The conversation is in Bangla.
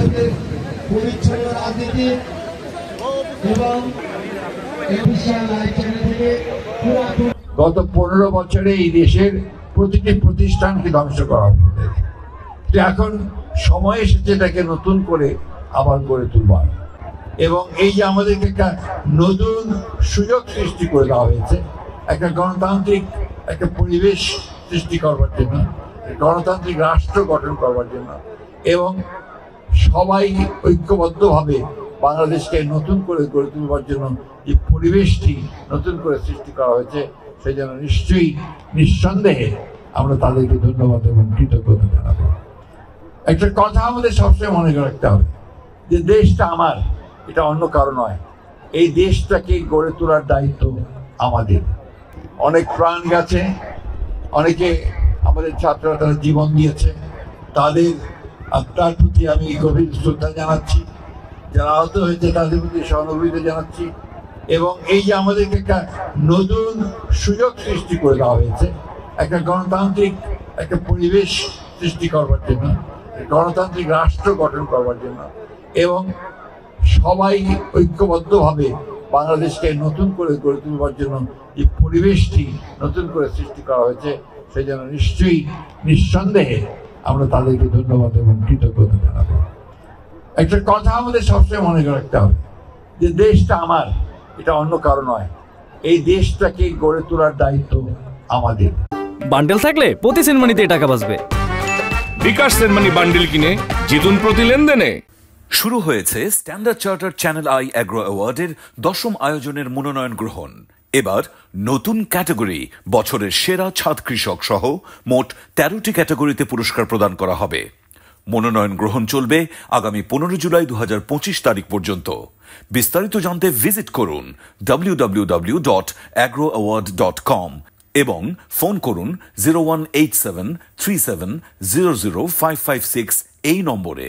আমাদের পরিচ্ছন্ন রাজনীতি এবং গত 15 বছরে এই দেশের প্রতিটি প্রতিষ্ঠানকে ধ্বংস করা হচ্ছে। এখন সময় এসেছে এটাকে নতুন করে আবার গড়ে তুলবার, এবং এই যে আমাদেরকে একটা নতুন সুযোগ সৃষ্টি করে দেওয়া হয়েছে একটা গণতান্ত্রিক একটা পরিবেশ সৃষ্টি করবার জন্য, গণতান্ত্রিক রাষ্ট্র গঠন করবার জন্য, এবং সবাই ঐক্যবদ্ধভাবে বাংলাদেশকে নতুন করে গড়ে তুলবার জন্য যে পরিবেশটি নতুন করে সৃষ্টি করা হয়েছে, সেই জন্য নিশ্চয়ই নিঃসন্দেহে আমরা তাদেরকে ধন্যবাদ এবং কৃতজ্ঞতা জানাবো। একটা কথা আমাদের সবসময় মনে রাখতে হবে যে দেশটা আমার, এটা অন্য কারো নয়। এই দেশটাকে গড়ে তোলার দায়িত্ব আমাদের। অনেক প্রাণ গেছে, অনেকে আমাদের ছাত্ররা তারা জীবন দিয়েছে, তাদের আত্মার প্রতি আমি গভীর শ্রদ্ধা জানাচ্ছি। যারা আহত হয়েছে তাদের প্রতি সহানুভূতি জানাচ্ছি, এবং এই যে আমাদেরকে একটা নতুন সুযোগ সৃষ্টি করে দেওয়া হয়েছে একটা গণতান্ত্রিক একটা পরিবেশ সৃষ্টি করবার জন্য, গণতান্ত্রিক রাষ্ট্র গঠন করবার জন্য, এবং সবাই ঐক্যবদ্ধভাবে বাংলাদেশকে নতুন করে গড়ে তুলবার জন্য যে পরিবেশটি নতুন করে সৃষ্টি করা হয়েছে, সেই জন্য নিশ্চয়ই নিঃসন্দেহে আমরা তাদেরকে ধন্যবাদ এবং কৃতজ্ঞতা জানাবো। একটা কথা আমাদের সবসময় মনে রাখতে হবে যে দেশটা আমার, এটা অন্য কারো নয়। এই দেশটাকে গড়ে তোলার দায়িত্ব আমাদের। বান্ডেল থাকলে প্রতি সেনমানিতে টাকা বাঁচবে। বিকাশ সেনমানি বান্ডেল কিনে জিতুন প্রতি লেনদেনে। শুরু হয়েছে Standard Chartered Channel I Agro অ্যাওয়ার্ডের 10ম আয়োজনের মনোনয়ন গ্রহণ। এবার নতুন ক্যাটাগরি বছরের সেরা ছাদ কৃষক সহ মোট 13টি ক্যাটাগরিতে পুরস্কার প্রদান করা হবে। মনোনয়ন গ্রহণ চলবে আগামী 15 জুলাই 2025 তারিখ পর্যন্ত। বিস্তারিত জানতে ভিজিট করুন www.agroaward.com এবং ফোন করুন 018737000556 এই নম্বরে।